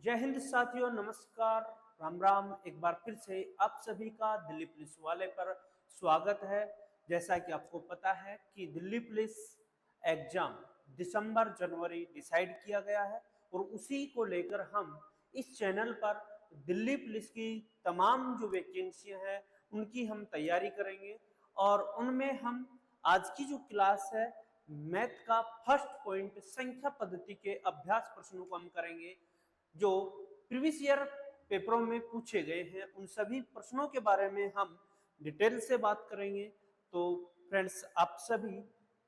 जय हिंद साथियों, नमस्कार, राम राम। एक बार फिर से आप सभी का दिल्ली पुलिस वाले पर स्वागत है। जैसा कि आपको पता है कि दिल्ली पुलिस एग्जाम दिसंबर जनवरी डिसाइड किया गया है और उसी को लेकर हम इस चैनल पर दिल्ली पुलिस की तमाम जो वैकेंसियां हैं उनकी हम तैयारी करेंगे और उनमें हम आज की जो क्लास है मैथ का फर्स्ट पॉइंट संख्या पद्धति के अभ्यास प्रश्नों को हम करेंगे जो प्रीवियस ईयर पेपरों में पूछे गए हैं। उन सभी प्रश्नों के बारे में हम डिटेल से बात करेंगे। तो फ्रेंड्स, आप सभी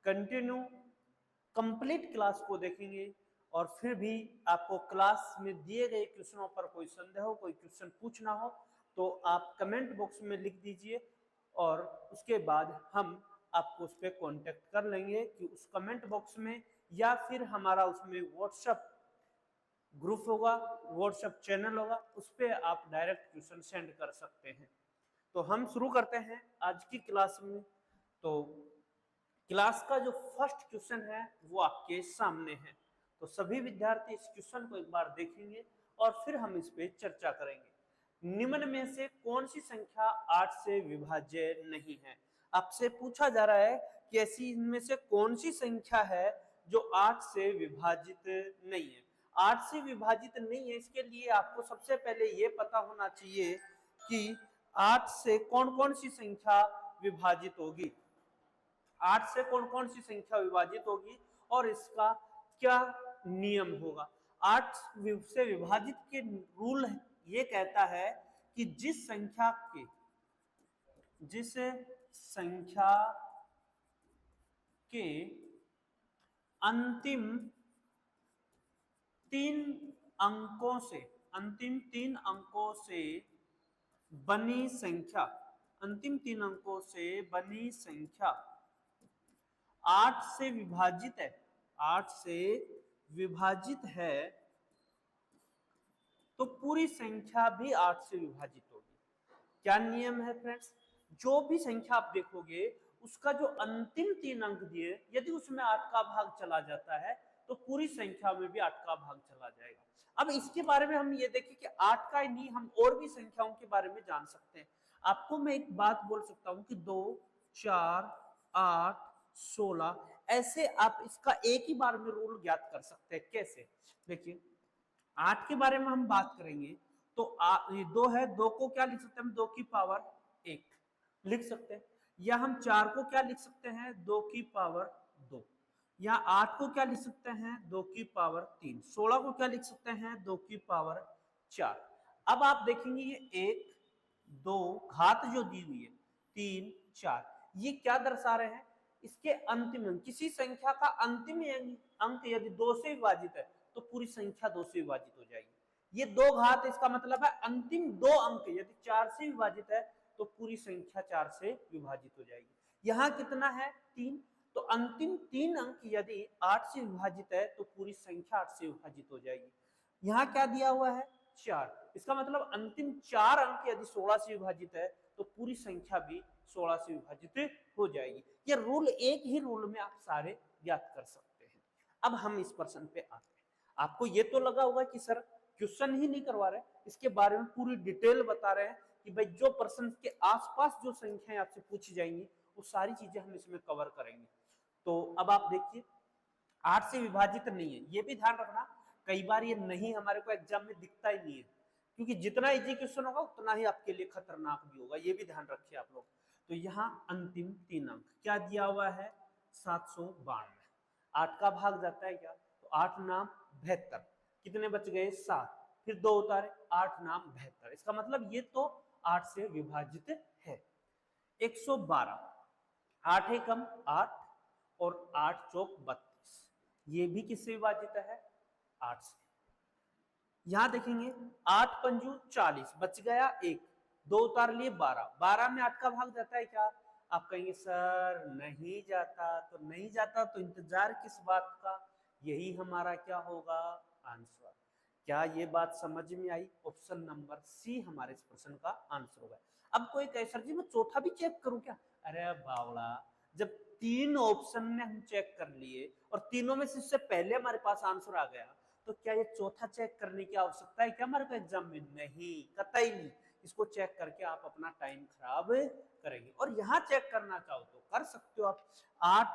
कंटिन्यू कंप्लीट क्लास को देखेंगे और फिर भी आपको क्लास में दिए गए क्वेश्चनों पर कोई संदेह हो, कोई क्वेश्चन पूछना हो तो आप कमेंट बॉक्स में लिख दीजिए और उसके बाद हम आपको उस पर कॉन्टेक्ट कर लेंगे कि उस कमेंट बॉक्स में या फिर हमारा उसमें व्हाट्सएप ग्रुप होगा, व्हाट्सएप चैनल होगा, उस पर आप डायरेक्ट क्वेश्चन सेंड कर सकते हैं। तो हम शुरू करते हैं आज की क्लास में। तो क्लास का जो फर्स्ट क्वेश्चन है वो आपके सामने है। तो सभी विद्यार्थी इस क्वेश्चन को एक बार देखेंगे और फिर हम इस पे चर्चा करेंगे। निम्न में से कौन सी संख्या 8 से विभाज्य नहीं है? आपसे पूछा जा रहा है कि ऐसी इनमें से कौन सी संख्या है जो 8 से विभाजित नहीं है। 8 से विभाजित नहीं है, इसके लिए आपको सबसे पहले ये पता होना चाहिए कि 8 से कौन कौन सी संख्या विभाजित होगी। 8 से कौन कौन सी संख्या विभाजित होगी और इसका क्या नियम होगा। 8 से विभाजित के रूल ये कहता है कि जिस संख्या के अंतिम तीन अंकों से बनी संख्या 8 से विभाजित है, 8 से विभाजित है तो पूरी संख्या भी 8 से विभाजित होगी। क्या नियम है फ्रेंड्स? जो भी संख्या आप देखोगे उसका जो अंतिम 3 अंक दिए, यदि उसमें 8 का भाग चला जाता है तो पूरी संख्या में भी 8 का भाग चला जाएगा। अब इसके बारे में हम ये देखें कि 8 का ही नहीं, हम और भी संख्याओं के बारे में जान सकते हैं। आपको मैं एक बात बोल सकता हूं कि 2, 4, 8, 16 ऐसे आप इसका एक ही बार में रूल ज्ञात कर सकते हैं। कैसे? देखिए, 8 के बारे में हम बात करेंगे तो ये 2 है, 2 को क्या लिख सकते हैं हम? 2 की पावर 1 लिख सकते हैं। या हम 4 को क्या लिख सकते हैं? 2 की पावर 2। या 8 को क्या लिख सकते हैं? 2 की पावर 3। 16 को क्या लिख सकते हैं? 2 की पावर 4। अब आप देखेंगे ये 1, 2 घात जो दी हुई है 3, 4, ये क्या दर्शा रहे हैं? इसके अंतिम अंक, किसी संख्या का अंतिम अंक यदि 2 से विभाजित है तो पूरी संख्या 2 से विभाजित हो जाएगी। ये 2 घात, इसका मतलब है अंतिम 2 अंक यदि 4 से विभाजित है तो पूरी संख्या 4 से विभाजित हो जाएगी। यहां कितना है? 3। तो अंतिम 3 अंक यदि 8 से विभाजित है तो पूरी संख्या 8 से विभाजित हो जाएगी। यहां क्या दिया हुआ है? 4। इसका मतलब अंतिम 4 अंक यदि 16 से विभाजित है तो पूरी संख्या भी 16 से विभाजित हो जाएगी। ये रूल, एक ही रूल में आप सारे ज्ञात कर सकते हैं। अब हम इस प्रश्न पे आते हैं। आपको ये तो लगा होगा कि सर क्वेश्चन ही नहीं करवा रहे, इसके बारे में पूरी डिटेल बता रहे हैं कि भाई जो प्रश्न के आसपास जो संख्याएं आपसे पूछी जाएंगी वो सारी चीजें हम इसमें कवर करेंगे। तो अब आप देखिए, 8 से विभाजित नहीं है, ये भी ध्यान रखना। कई बार ये नहीं हमारे को एग्जाम में दिखता ही नहीं है, क्योंकि जितना इजी क्वेश्चन होगा उतना ही आपके लिए खतरनाक भी होगा, ये भी ध्यान रखिए आप लोग। तो यहाँ अंतिम 3 अंक क्या दिया हुआ है? 792। 8 का भाग जाता है क्या? तो 8 नाम 72, कितने बच गए? 7, फिर 2 उतारे, 8 नाम 72। इसका मतलब ये तो 8 से विभाजित है। 112, 8 एकम 8 और 8 चौक 32, ये भी किससे विभाजित है? 8 से। यहां देखेंगे 8 पंजू 40, बच गया 1, 2 उतार लिए 12, 12 में 8 का भाग जाता है क्या? आप कहेंगे सर नहीं जाता। तो नहीं जाता तो इंतजार किस बात का? यही हमारा क्या होगा? आंसर। क्या ये बात समझ में आई? ऑप्शन नंबर सी हमारे इस प्रश्न का आंसर होगा। अब कोई कहे सर जी मैं चौथा भी चेक करूं क्या? अरे बावड़ा, जब 3 ऑप्शन में हम चेक कर लिए और तीनों में से इससे पहले हमारे पास आंसर आ गया तो क्या ये चौथा चेक करने की आवश्यकता है क्या हमारे को एग्जाम में? नहीं, कतई नहीं। इसको चेक करके आप अपना टाइम खराब करेंगे। और यहाँ चेक करना चाहो तो कर सकते हो आप। 8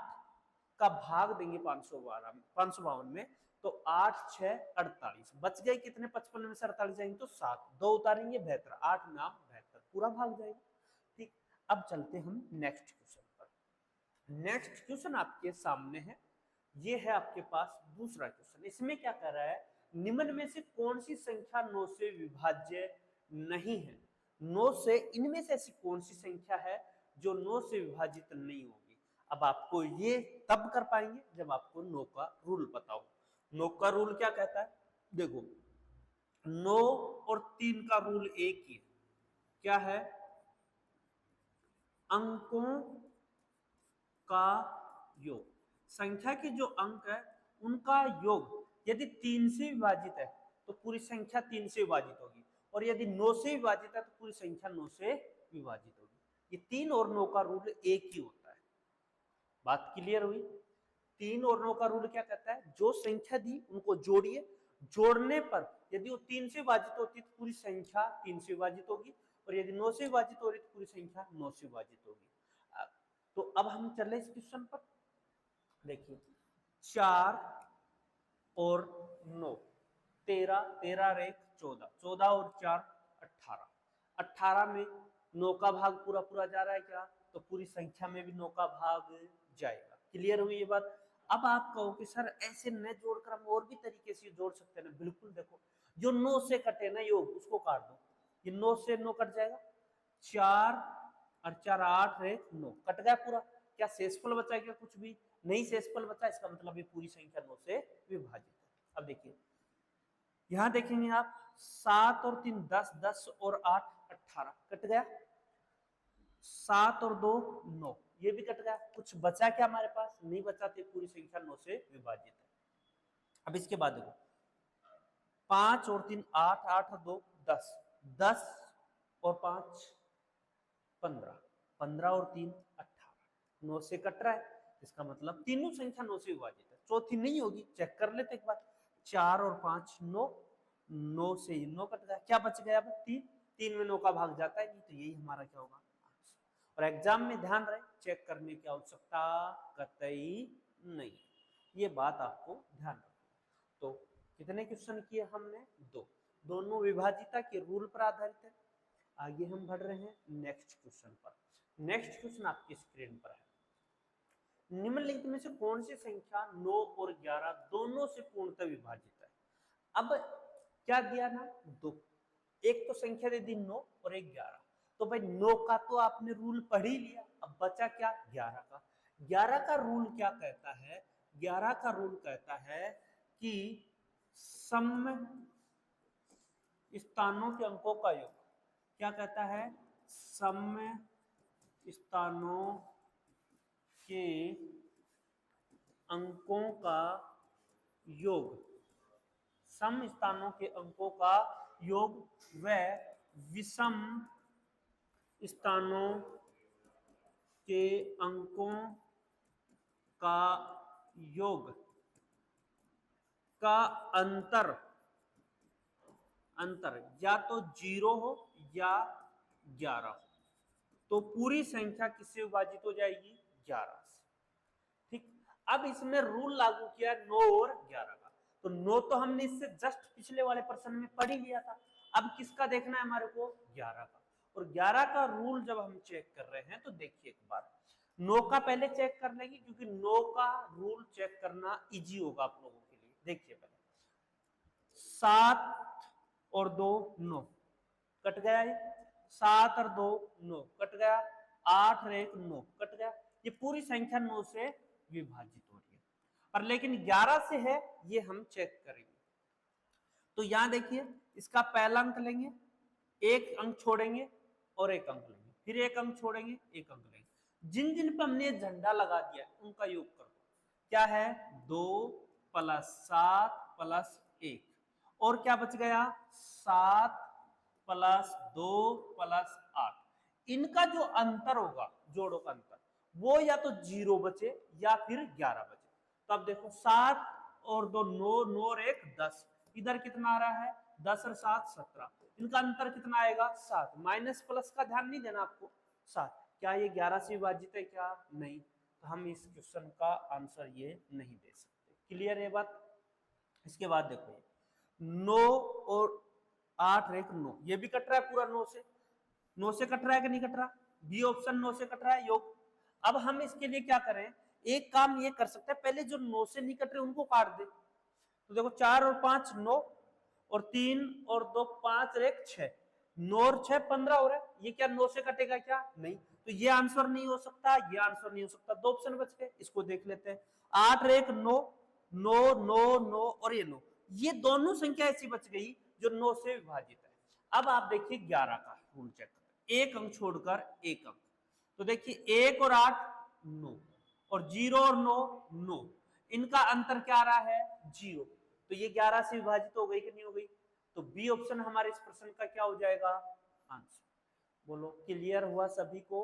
का भाग देंगे 552 में, तो 8 6 48, बच गए कितने? 55 में से 48 जाएंगे तो 7, 2 उतारेंगे 72, 8 नाम 72, पूरा भाग जाएगा। ठीक, अब चलते हम नेक्स्ट क्वेश्चन पर। नेक्स्ट क्वेश्चन आपके सामने है, ये है आपके पास दूसरा क्वेश्चन। इसमें क्या कर रहा है, निम्न में से कौन सी संख्या 9 से विभाज्य नहीं है? 9 से, इनमें से ऐसी कौन सी संख्या है जो 9 से विभाजित नहीं होगी? अब आपको ये तब कर पाएंगे जब आपको 9 का रूल पता हो। 9 का रूल क्या कहता है? देखो, 9 और 3 का रूल एक ही है। क्या है? अंकों का योग। संख्या के जो अंक है उनका योग यदि 3 से विभाजित है तो पूरी संख्या 3 से विभाजित होगी, और यदि 9 से विभाजित है तो पूरी संख्या 9 से विभाजित होगी। ये 3 और 9 का रूल एक ही होता है। बात क्लियर हुई? 3 और 9 का रूल क्या कहता है? जो संख्या दी उनको जोड़िए, जोड़ने पर यदि वो 3 से विभाजित होती तो पूरी संख्या 3 से विभाजित होगी, और यदि 9 से विभाजित हो रही तो पूरी संख्या 9 से विभाजित होगी। तो अब हम चले इस क्वेश्चन पर। देखिए, 4 और 9, 13, 13 और 1 14, 14 और 4 18, 18 में 9 का भाग पूरा पूरा जा रहा है क्या? तो पूरी संख्या में भी 9 का भाग जाएगा। क्लियर हुई ये बात? अब आप कहो कि सर ऐसे न जोड़कर हम और भी तरीके से जोड़ सकते हैं ना? बिल्कुल, देखो, जो 9 से कटे ना योग उसको काट दो, ये 9 से 9 कट जाएगा, 4 और 4 8 और 1 9, कट गया पूरा। क्या शेषफल बचा क्या? कुछ भी नहीं शेषफल बचा, इसका मतलब ये पूरी संख्या 9 से विभाजित है। अब देखिए, यहां देखेंगे आप, 7 और 3 10, 10 और 8 18, कट गया। 7 और 2 9, ये भी कट गया। कुछ बचा क्या हमारे पास? नहीं बचा, तो पूरी संख्या 9 से विभाजित है। अब इसके बाद देखो, 5 और 3 8, 8 और 2 10, 10 और 5 15, 15 और 3 18, 9 से कट रहा है, इसका मतलब तीनों संख्या 9 से विभाजित है। चौथी नहीं होगी, चेक कर लेते एक बार। 4 और 5 9, 9 से 9 कट गया, क्या बच गया? अब 3, 3 में 9 का भाग जाता है नहीं, तो यही हमारा क्या होगा? और एग्जाम में ध्यान रहे, चेक करने की आवश्यकता कतई नहीं, ये बात आपको ध्यान रखना। तो कितने क्वेश्चन किए हमने? 2, दोनों विभाजिता के रूल पर आधारित है। आगे हम बढ़ रहे हैं नेक्स्ट क्वेश्चन पर। नेक्स्ट क्वेश्चन आपकी स्क्रीन पर है, निम्नलिखित में से कौन सी संख्या 9 और 11 दोनों से पूर्णतः विभाजित है? अब क्या दिया ना? 2, एक तो संख्या दे दी 9 और एक 11, तो भाई 9 का तो आपने रूल पढ़ ही लिया, अब बचा क्या? 11 का। 11 का रूल क्या कहता है? 11 का रूल कहता है कि सम स्थानों के अंकों का योग। क्या कहता है? सम स्थानों के अंकों का योग, सम स्थानों के अंकों का योग व विषम स्थानों के अंकों का योग का अंतर या तो 0 हो या 11 हो, तो पूरी संख्या किससे विभाजित हो जाएगी? 11 से। ठीक, अब इसमें रूल लागू किया 9 और 11 का, तो 9 तो हमने इससे जस्ट पिछले वाले प्रश्न में पढ़ ही लिया था। अब किसका देखना है हमारे को? 11 का। और 11 का रूल जब हम चेक कर रहे हैं तो देखिए एक बार, 9 का पहले चेक कर लेंगे क्योंकि 9 का रूल चेक करना इजी होगा आप लोगों के लिए। देखिए पहले, 7 और 2 9, कट गया ये। 7 और 2 9, कट गया। 8 और 1 9, कट गया। ये पूरी संख्या 9 से विभाजित हो रही है, और लेकिन 11 से है, ये हम चेक करेंगे। तो यहां देखिए, इसका पहला अंक लेंगे, एक अंक छोड़ेंगे और एक अंक लेंगे, फिर एक अंक छोड़ेंगे, एक अंक लेंगे। जिन जिन पर हमने झंडा लगा दिया उनका योग कर दो। क्या है? 2 + 7 + 1, और क्या बच गया? 7 + 2 + 8। इनका जो अंतर होगा, जोड़ों का अंतर, वो या तो 0 बचे या फिर 11 बचे। तो अब देखो, 7 और 2 9, 9 और 1 10, इधर कितना आ रहा है 10 और 7 17, इनका अंतर कितना आएगा 7, माइनस प्लस का ध्यान नहीं देना आपको 7, क्या ये 11 से विभाजित है क्या, नहीं, तो हम इस क्वेश्चन का आंसर ये नहीं दे सकते। क्लियर है बात। इसके बाद देखो 9 और 8 एक 9, ये भी कट रहा है पूरा 9 से कट रहा है कि नहीं कट रहा, बी ऑप्शन 9 से कट रहा है योग। अब हम इसके लिए क्या करें, एक काम ये कर सकते हैं, पहले जो 9 से नहीं कट रहे उनको काट दे। तो देखो 4 और 5 9, और 3 और 2 5 और 1 6, 9 और 6 15 हो रहा है, ये क्या 9 से कटेगा क्या, नहीं, तो ये आंसर नहीं हो सकता, ये आंसर नहीं हो सकता, दो ऑप्शन बच गए, इसको देख लेते हैं। 8 और 1 9, 9 9 9 और ये 9, ये दोनों संख्या ऐसी बच गई जो 9 से विभाजित है। अब आप देखिए 11 का रूल चेक करें, एक अंक छोड़कर एक अंक, तो देखिए 1 और 8 9, और 0 और 9 9, इनका अंतर क्या आ रहा है 0, तो ये 11 से विभाजित हो गई कि नहीं हो गई, तो बी ऑप्शन हमारे इस प्रश्न का क्या हो जाएगा आंसर। बोलो क्लियर हुआ सभी को।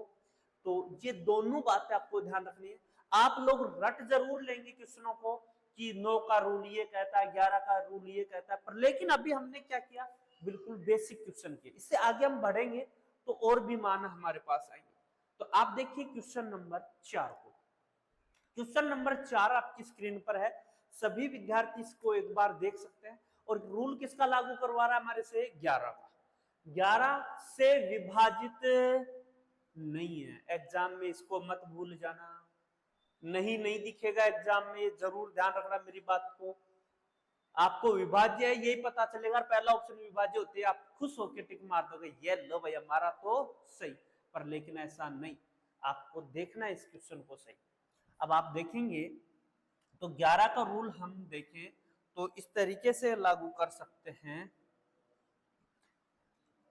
तो ये दोनों बातें आपको ध्यान रखनी है। आप लोग रट जरूर लेंगे क्वेश्चनों को कि 9 का रूल ये कहता है, 11 का रूल ये कहता है, पर लेकिन अभी हमने क्या किया, बिल्कुल बेसिक क्वेश्चन किए, इससे आगे हम बढ़ेंगे तो और भी मान हमारे पास आएंगे। तो आप देखिए क्वेश्चन नंबर 4 को, क्वेश्चन नंबर 4 आपकी स्क्रीन पर है, सभी विद्यार्थी इसको एक बार देख सकते हैं। और रूल किसका लागू करवा रहा है हमारे से 11 का, 11 से विभाजित नहीं है, एग्जाम में इसको मत भूल जाना, नहीं नहीं दिखेगा एग्जाम में, जरूर ध्यान रखना मेरी बात को। आपको विभाज्य है यही पता चलेगा, पहला ऑप्शन विभाज्य होती है, आप खुश होकर टिक मार दोगे, ये लो भाई हमारा तो सही, पर लेकिन ऐसा नहीं, आपको देखना है इस क्वेश्चन को सही। अब आप देखेंगे तो 11 का रूल हम देखें तो इस तरीके से लागू कर सकते हैं,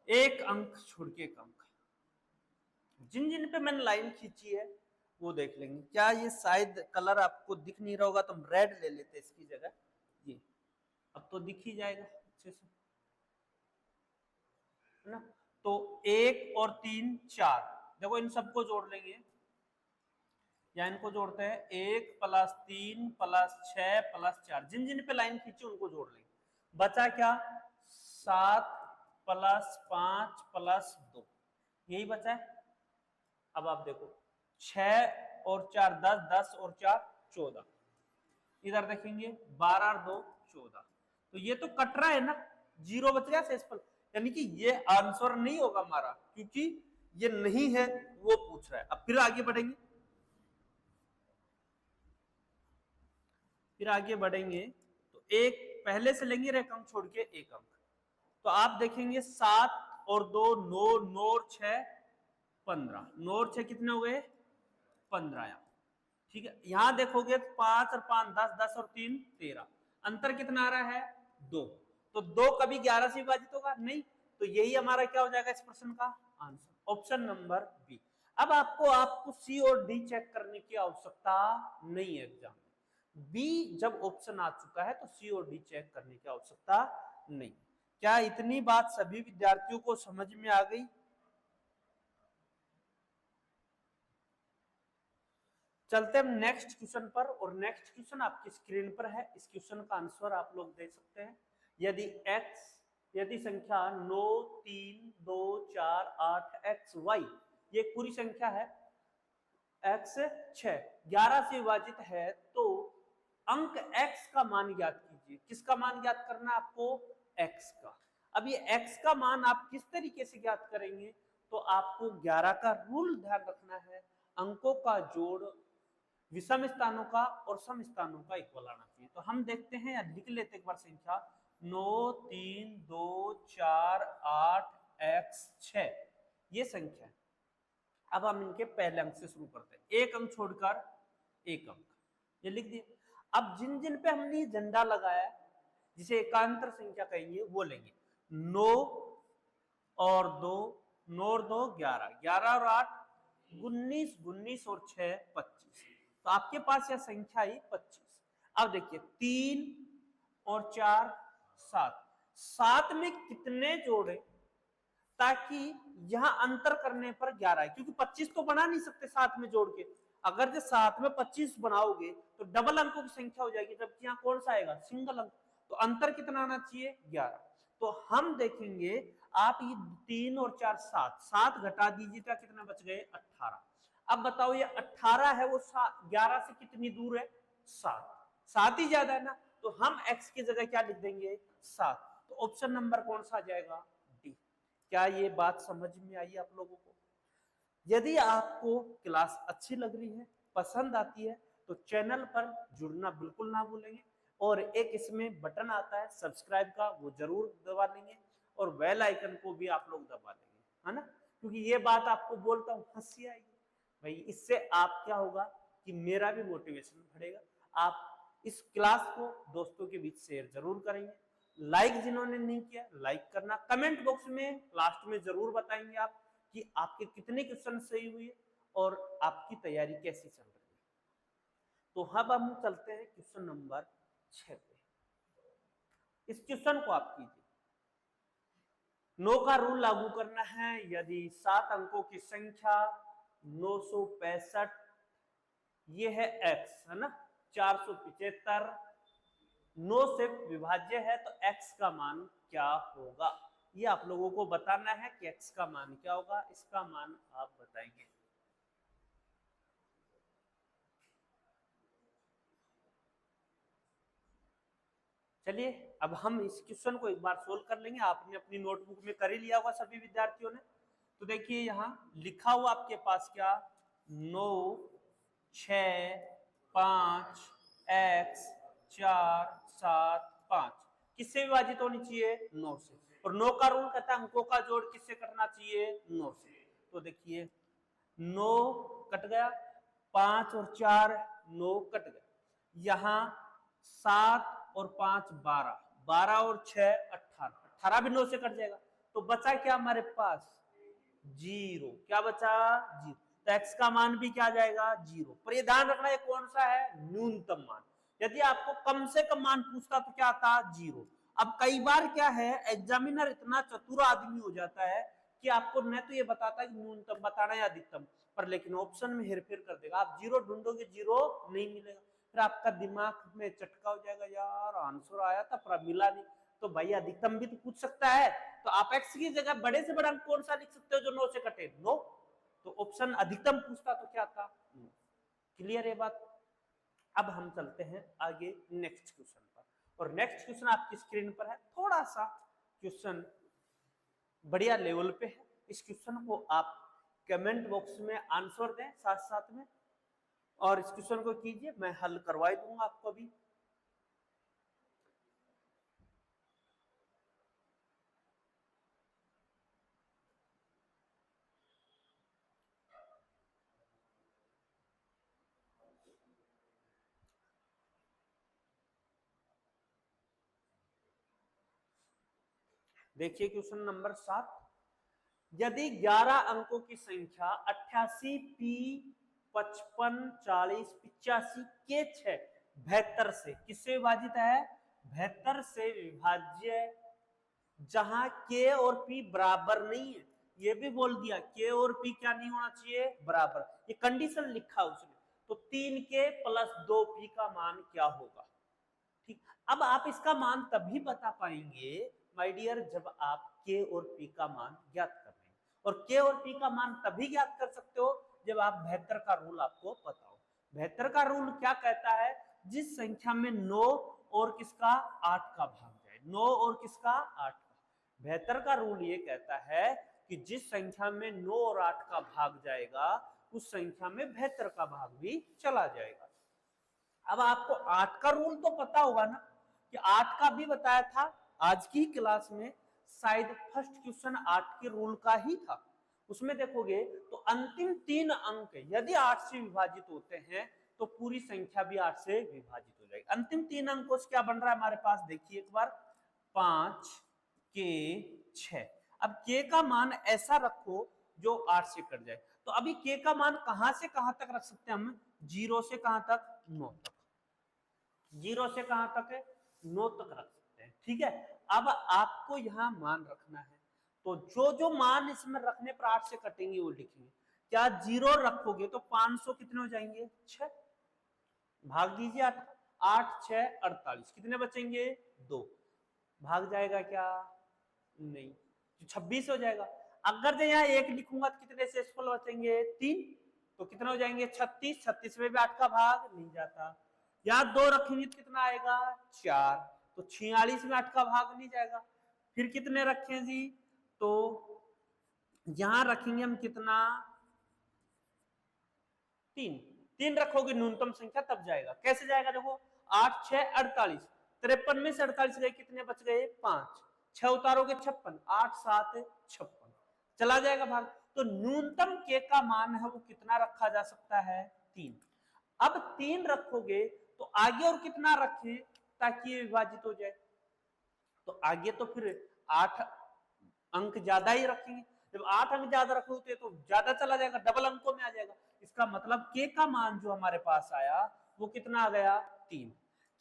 एक अंक छोड़ के एक अंक, जिन जिन पे मैंने लाइन खींची है वो देख लेंगे। क्या ये शायद कलर आपको दिख नहीं रहा होगा, तो हम रेड ले लेते हैं इसकी जगह, ये अब तो दिख ही जाएगा अच्छे से, है ना। तो 1 और 3 4, देखो इन सबको जोड़ लेंगे, या इनको जोड़ते हैं, 1 + 3 + 6 + 4, जिन जिन पे लाइन खींची उनको जोड़ लेंगे, बचा क्या 7 + 5 + 2, यही बचा है। अब आप देखो 6 और 4 10, 10 और 4 14, इधर देखेंगे 12 और 2 14, तो ये तो कट रहा है ना, 0 बच गया शेषफल, यानी कि ये आंसर नहीं होगा हमारा, क्योंकि ये नहीं है वो पूछ रहा है। अब फिर आगे बढ़ेंगे, तो एक पहले से लेंगे एक अंक छोड़ के एक अंक, तो आप देखेंगे 7 और 2 9, 9 और 6 15, 9 और 6 कितने हो गए 15, यहाँ ठीक है। यहां देखोगे 5 और 5 10, 10 और 3 13, अंतर कितना आ रहा है 2, तो 2 कभी 11 से विभाजित होगा नहीं, तो यही हमारा क्या हो जाएगा इस प्रश्न का आंसर, ऑप्शन नंबर बी। अब आपको सी और डी चेक करने की आवश्यकता नहीं है एग्जाम में, बी जब ऑप्शन आ चुका है तो सी और डी चेक करने की आवश्यकता नहीं। क्या इतनी बात सभी विद्यार्थियों को समझ में आ गई। चलते हैं नेक्स्ट क्वेश्चन पर, और नेक्स्ट क्वेश्चन आपकी स्क्रीन पर है, इस क्वेश्चन का आंसर आप लोग दे सकते हैं। यदि संख्या 9 3 2 4 8 x y, ये पूरी संख्या है, x 6 11 से विभाजित है, तो अंक x का मान ज्ञात कीजिए। किसका मान ज्ञात करना है आपको, x का। अब ये x का मान आप किस तरीके से ज्ञात करेंगे, तो आपको 11 का रूल ध्यान रखना है, अंकों का जोड़ विषम स्थानों का और सम स्थानों का इक्वल आना चाहिए। तो हम देखते हैं या लिख लेते एक बार संख्या 9 3 2 4 8 x 6, ये संख्या है। अब हम इनके पहले अंक से शुरू करते हैं, एक अंक छोड़कर एक अंक, ये लिख दिए। अब जिन जिन पे हमने झंडा लगाया, जिसे एकांतर संख्या कहेंगे, वो लेंगे 9 और 2, 9 और 2 11, 11 और 8 19, 19 और 6 25, तो आपके पास यह संख्या ही 25। अब देखिए 3 और 4 7, 7 में कितने जोड़े ताकि यहां अंतर करने पर 11 है, क्योंकि 25 तो बना नहीं सकते 7 में जोड़ के, अगर जो साथ में 25 बनाओगे तो डबल अंकों की संख्या हो जाएगी, जबकि यहाँ कौन सा आएगा, सिंगल अंक। तो अंतर कितना आना चाहिए, 11। तो हम देखेंगे आप ये 3 और 4 7, 7 घटा दीजिएगा, कितना बच गए, 18। अब बताओ ये 18 है वो 11 से कितनी दूर है, 7, 7 ही ज्यादा है ना, तो हम x की जगह क्या लिख देंगे, 7। तो ऑप्शन नंबर कौन सा आ जाएगा, डी। क्या ये बात समझ में आई आप लोगों को? यदि आपको क्लास अच्छी लग रही है, पसंद आती है, तो चैनल पर जुड़ना बिल्कुल ना भूलेंगे, और एक इसमें बटन आता है सब्सक्राइब का, वो जरूर दबा लेंगे, और बेल आइकन को भी आप लोग दबा लेंगे, है ना, क्योंकि ये बात आपको बोलता हूँ हंसी आएगी भाई, इससे आप क्या होगा कि मेरा भी मोटिवेशन बढ़ेगा। आप इस क्लास को दोस्तों के बीच शेयर जरूर करेंगे, लाइक जिन्होंने नहीं किया लाइक करना, कमेंट बॉक्स में लास्ट में जरूर बताएंगे आप कि आपके कितने क्वेश्चन सही हुए और आपकी तैयारी कैसी चल रही है। तो अब हम चलते हैं क्वेश्चन नंबर 6 पे। इस क्वेश्चन को आप कीजिए, 9 का रूल लागू करना है यदि 7 अंकों की संख्या 965, ये है x, है ना, 475 9 से विभाज्य है, तो x का मान क्या होगा, ये आप लोगों को बताना है कि x का मान क्या होगा, इसका मान आप बताएंगे। चलिए अब हम इस क्वेश्चन को एक बार सोल्व कर लेंगे, आपने अपनी नोटबुक में कर ही लिया होगा सभी विद्यार्थियों ने। तो देखिए यहाँ लिखा हुआ आपके पास क्या, 9 6 5 x 4 7 5 किससे विभाजित होनी चाहिए, 9 से, और 9 का रूल कहता है अंकों का जोड़ किससे करना चाहिए, 9 से। तो देखिए 9 कट गया, 5 और 4 9 कट गया, यहाँ 7 और 5 12, 12 और 6 18, 18 भी 9 से कट जाएगा, तो बचा क्या हमारे पास, 0। क्या बचा, 0। तो x का मान भी क्या जाएगा, 0। पर ये ध्यान रखना ये कौन सा है, न्यूनतम मान। यदि आपको कम से कम मान पूछता तो क्या आता, 0। अब कई बार क्या है, एग्जामिनर इतना चतुर आदमी हो जाता है कि आपको न तो ये बताता है कि न्यूनतम बताना है अधिकतम, पर लेकिन ऑप्शन में हेरफेर कर देगा। आप 0 ढूंढोगे 0 नहीं मिलेगा, फिर आपका दिमाग में चटका हो जाएगा, यार आंसर आया था पर मिला नहीं। तो भाई अधिकतम भी तो पूछ सकता है, तो आप x की जगह बड़े से बड़ा कौन सा लिख सकते हो जो 9 से कटे, 9। तो ऑप्शन अधिकतम पूछता तो क्या था, 9। क्लियर है बात? अब हम चलते हैं आगे नेक्स्ट क्वेश्चन पर, और नेक्स्ट क्वेश्चन आपकी स्क्रीन पर है, थोड़ा सा क्वेश्चन बढ़िया लेवल पे है। इस क्वेश्चन को आप कमेंट बॉक्स में आंसर दें साथ साथ में, और इस क्वेश्चन को कीजिए, मैं हल करवा दूंगा आपको अभी। देखिए क्वेश्चन नंबर 7, यदि 11 अंकों की संख्या 88 p 55 40 85 के 6 72 से किससे विभाजित है, 72 से विभाज्य, जहां k और p बराबर नहीं है, ये भी बोल दिया k और p क्या नहीं होना चाहिए, बराबर, ये कंडीशन लिखा उसने। तो 3k प्लस 2p का मान क्या होगा, ठीक। अब आप इसका मान तभी बता पाएंगे माय डियर जब आप k और p का मान ज्ञात कर लेंगे, और k और p का मान तभी ज्ञात कर सकते हो जब आप 72 का रूल आपको पता हो। 72 का रूल क्या कहता है, जिस संख्या में 9 और किसका 8 का भाग जाए, 9 और किसका 8 का। 72 का रूल ये कहता है कि जिस संख्या में 9 और 8 का भाग जाएगा उस संख्या में 72 का भाग भी चला जाएगा। अब आपको 8 का रूल तो पता होगा ना, कि 8 का भी बताया था आज की क्लास में, शायद फर्स्ट क्वेश्चन 8 के रूल का ही था। उसमें देखोगे तो अंतिम 3 अंक यदि 8 से विभाजित होते हैं तो पूरी संख्या भी 8 से विभाजित हो जाएगी। अंतिम 3 अंकों से क्या बन रहा है हमारे पास, देखिए एक बार, 5 के 6। अब k का मान ऐसा रखो जो 8 से कट जाए, तो अभी k का मान कहां से कहां तक रख सकते हैं हम, 0 से कहां तक, 9 तक। 0 से कहां तक है, 9 तक रख सकते हैं, ठीक है। अब आपको यहां मान रखना है, तो जो जो मान इसमें रखने पर 8 से कटेंगे वो लिखेंगे। क्या जीरो रखोगे तो 500 कितने हो जाएंगे 6, भाग दीजिए 8, 8 6 48, कितने बचेंगे 2, भाग जाएगा क्या नहीं, तो 26 हो जाएगा। अगर जो यहाँ 1 लिखूंगा तो कितने शेषफल बचेंगे 3, तो कितने हो जाएंगे 36, 36 में भी 8 का भाग नहीं जाता। यहाँ 2 रखेंगे तो कितना आएगा 4, तो 46 में 8 का भाग नहीं जाएगा। फिर कितने रखें जी, तो यहां रखेंगे हम कितना 3, 3 रखोगे न्यूनतम संख्या तब जाएगा। कैसे जाएगा देखो 8 6 48, 53 में से 48 गए कितने बच गए 5, 6 उतारोगे 56, 8 7 56, चला जाएगा भाग। तो न्यूनतम के का मान है वो कितना रखा जा सकता है 3। अब 3 रखोगे तो आगे और कितना रखें ताकि ये विभाजित हो जाए, तो आगे तो फिर 8 अंक ज्यादा ही रखेंगे। जब 8 अंक ज्यादा रखोगे तो ज्यादा चला जाएगा, डबल अंकों में आ जाएगा। इसका मतलब के का मान जो हमारे पास आया वो कितना आ गया 3।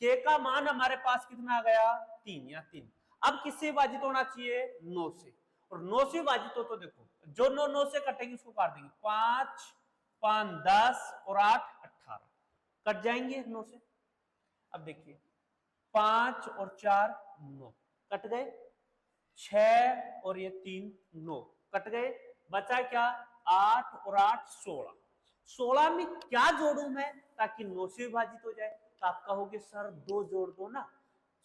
के का मान हमारे पास कितना आ गया 3 या 3। अब किससे विभाजित होना चाहिए 9 से, और 9 से विभाजित हो तो देखो जो 9 9 से कटेंगे उसको काट देंगे, 5 5 10 और 8 18, कट जाएंगे 9 से। अब देखिए 5 और 4 9 कट गए, 6 और ये 3 9 कट गए, बचा क्या 8 और 8 16, 16 में क्या जोड़ू मैं ताकि 9 से विभाजित हो जाए, तो आप कहोगे सर 2 जोड़ दो ना,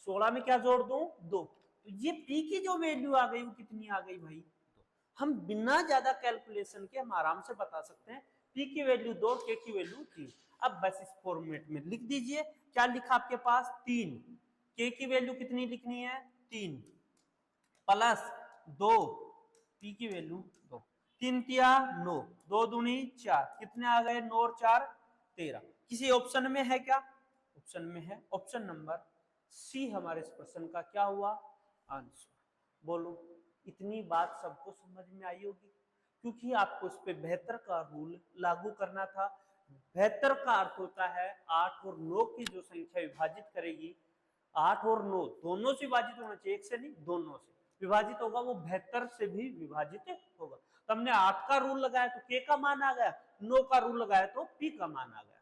16 में क्या जोड़ दूं 2, तो ये पी की जो वैल्यू आ गई वो कितनी आ गई भाई 2। हम बिना ज्यादा कैलकुलेशन के हम आराम से बता सकते हैं पी की वैल्यू 2, के की वैल्यू 3। अब बस इस फॉर्मेट में लिख दीजिए, क्या लिखा आपके पास 3, के की वैल्यू कितनी लिखनी है 3 प्लस 2, पी की वैल्यू 2, 3 तिया 9, 2 दूनी 4, कितने आ गए 9 और 4 13। किसी ऑप्शन में है क्या, ऑप्शन में है, ऑप्शन नंबर सी हमारे इस प्रश्न का क्या हुआ आंसर। बोलो इतनी बात सबको समझ में आई होगी, क्योंकि आपको इस पे बेहतर का रूल लागू करना था। बेहतर का अर्थ होता है 8 और 9 की जो संख्या विभाजित करेगी, 8 और 9 दोनों से विभाजित होना चाहिए, एक से नहीं दोनों से विभाजित होगा, वो बेहतर से भी विभाजित होगा। तो हमने 8 का रूल लगाया तो के का मान आ गया, 9 का रूल लगाया तो पी का मान आ गया,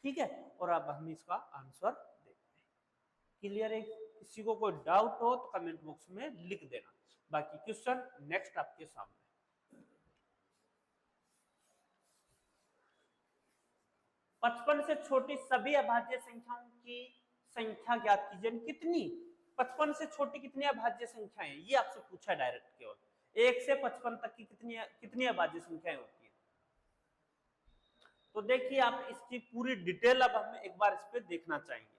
ठीक है। और अब हम इसका आंसर देखते हैं। क्लियर है, किसी को कोई डाउट हो तो कमेंट बॉक्स में लिख देना। बाकी क्वेश्चन नेक्स्ट आपके सामने। 55 से छोटी सभी अभाज्य संख्याओं की संख्या ज्ञात कीजिए। कितनी 55 से छोटी कितनी अभाज्य संख्याएं, ये आपसे पूछा डायरेक्ट, केवल 1 से 55 तक की कितनी अभाज्य संख्याएं होती है। तो देखिए आप इसकी पूरी डिटेल अब हम एक बार इस पे देखना चाहेंगे।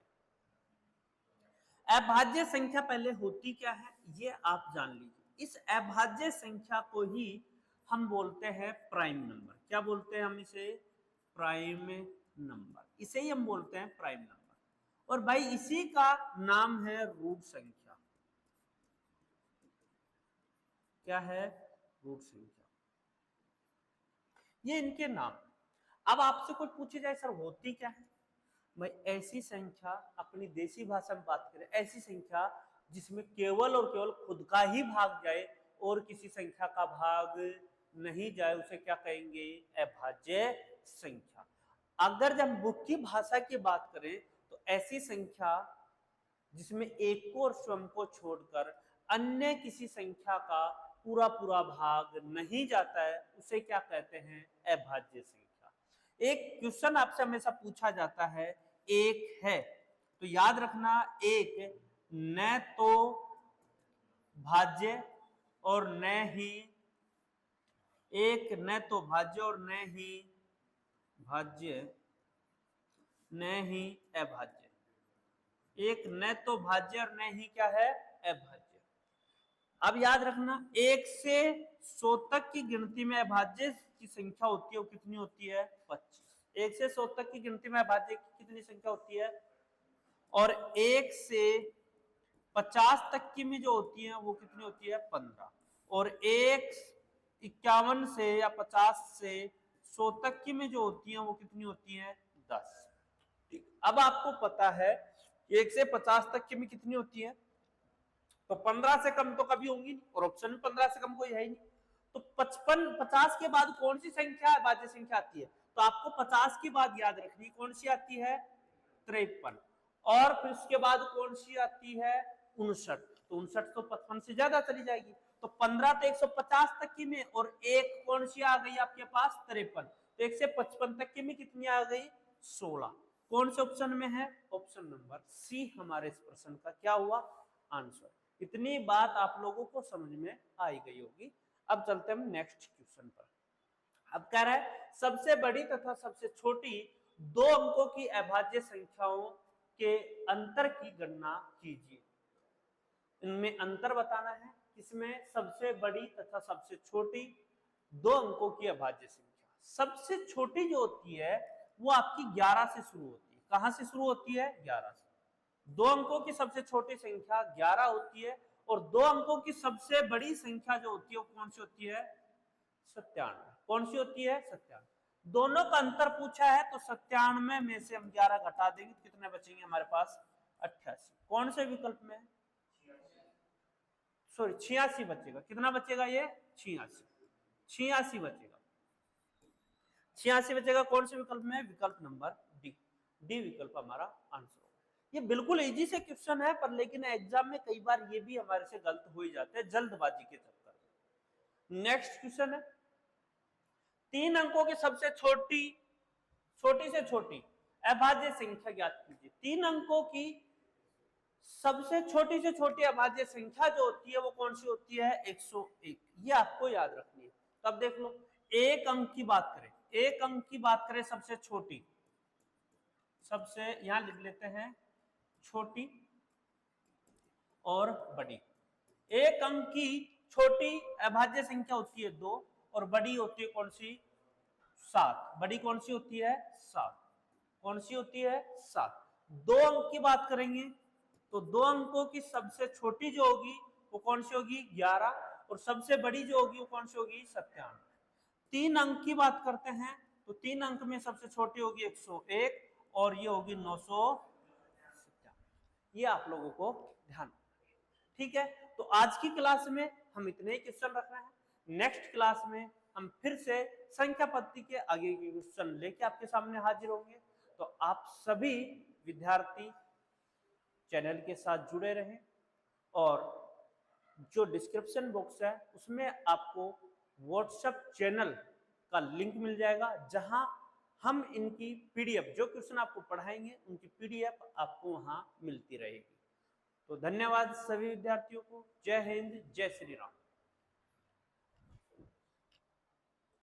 अभाज्य संख्या पहले होती क्या है ये आप जान लीजिए। इस अभाज्य संख्या को ही हम बोलते हैं प्राइम नंबर। क्या बोलते हैं हम इसे, प्राइम नंबर, इसे ही हम बोलते हैं प्राइम नंबर। और भाई इसी का नाम है रूट संख्या। क्या है, रूट संख्या, ये इनके नाम। अब आपसे कोई पूछे जाए सर होती क्या है, भाई ऐसी संख्या, अपनी देसी भाषा में बात करें, ऐसी संख्या जिसमें केवल और केवल खुद का ही भाग जाए और किसी संख्या का भाग नहीं जाए, उसे क्या कहेंगे, अभाज्य संख्या। अगर जब मुख्य भाषा की बात करें तो ऐसी संख्या जिसमें एक को और स्वयं को छोड़कर अन्य किसी संख्या का पूरा पूरा भाग नहीं जाता है, उसे क्या कहते हैं, अभाज्य संख्या। एक क्वेश्चन आपसे हमेशा पूछा जाता है, एक है तो याद रखना, एक न तो भाज्य और न ही, एक न तो भाज्य और न ही भाज्य, न ही अभाज्य। एक न तो भाज्य और न ही क्या है, अभाज्य। अब याद रखना 1 से 100 तक की गिनती में अभाज्य की संख्या होती है वो कितनी होती है 25। 1 से 100 तक की गिनती में अभाज्य की कितनी संख्या होती है, और 1 से 50 तक की में जो होती है वो कितनी होती है 15, और 51 से या 50 से 100 तक की में जो होती है वो कितनी होती है 10। ठीक, अब आपको पता है 1 से 50 तक की में कितनी होती है, तो 15 से कम तो कभी होंगी नहीं, और ऑप्शन में 15 से कम कोई है ही नहीं। तो 50 के बाद कौन सी संख्या अभाज्य संख्या आती है? तो आपको 50 के बाद याद रखनी कौन सी आती है? 53। और फिर उसके बाद कौन सी आती है? 59। तो 59 तो 55 से ज्यादा चली जाएगी, तो 15 तो 150 तक की में, और एक कौन सी आ गई आपके पास? 53। तो 1 से 55 तक की में कितनी आ गई? 16। कौन से ऑप्शन में है? ऑप्शन नंबर सी हमारे इस प्रश्न का क्या हुआ? आंसर। इतनी बात आप लोगों को समझ में आई गई होगी। अब चलते हम नेक्स्ट क्वेश्चन पर। अब कह रहा है सबसे बड़ी तथा सबसे छोटी दो अंकों की अभाज्य संख्याओं के अंतर की गणना कीजिए। इनमें अंतर बताना है, किसमें? सबसे बड़ी तथा सबसे छोटी दो अंकों की अभाज्य संख्या। सबसे छोटी जो होती है वो आपकी 11 से शुरू होती है। कहां से शुरू होती है? 11 से। दो अंकों की सबसे छोटी संख्या 11 होती है, और दो अंकों की सबसे बड़ी संख्या जो होती है वो कौन सी होती है? 97। कौन सी होती है? 97। दोनों का अंतर पूछा है, तो 97 में से हम 11 घटा देंगे तो कितने बचेंगे हमारे पास? 88। कौन से विकल्प में? सॉरी 86 बचेगा। कितना बचेगा ये? 86। 86 बचेगा। 86 बचेगा। कौन से विकल्प में? विकल्प नंबर डी। डी विकल्प हमारा आंसर होगा। ये बिल्कुल इजी से क्वेश्चन है, पर लेकिन एग्जाम में कई बार ये भी हमारे से गलत हो ही जाते हैं जल्दबाजी के चक्कर में। नेक्स्ट क्वेश्चन है, 3 अंकों की सबसे छोटी से छोटी अभाज्य संख्या ज्ञात कीजिए। 3 अंकों की सबसे छोटी अभाज्य संख्या जो होती है वो कौन सी होती है? 101। ये आपको याद रखनी है। तब देख लो, एक अंक की बात करें, एक अंक की बात करें सबसे छोटी, सबसे यहां लिख लेते हैं छोटी और बड़ी। एक अंक की छोटी अभाज्य संख्या होती है 2, और बड़ी होती है कौन सी? 7। बड़ी कौन सी होती है? 7। कौन सी होती है? 7। दो अंक की बात करेंगे तो दो अंकों की सबसे छोटी जो होगी वो कौन सी होगी? 11, और सबसे बड़ी जो होगी वो कौन सी होगी? 97। 3 अंक की बात करते हैं तो 3 अंक में सबसे छोटी होगी 101, और ये होगी 997। ये आप लोगों को ध्यान रखना है। ठीक है, तो आज की क्लास में हम इतने ही क्वेश्चन रख रहे हैं। नेक्स्ट क्लास में हम फिर से संख्या पद्धति के आगे के क्वेश्चन लेके आपके सामने हाजिर होंगे। तो आप सभी विद्यार्थी चैनल के साथ जुड़े रहें, और जो डिस्क्रिप्शन बॉक्स है उसमें आपको व्हाट्सएप चैनल का लिंक मिल जाएगा, जहां हम इनकी पीडीएफ, जो क्वेश्चन आपको पढ़ाएंगे उनकी पीडीएफ आपको वहां मिलती रहेगी। तो धन्यवाद सभी विद्यार्थियों को। जय हिंद, जय श्री राम।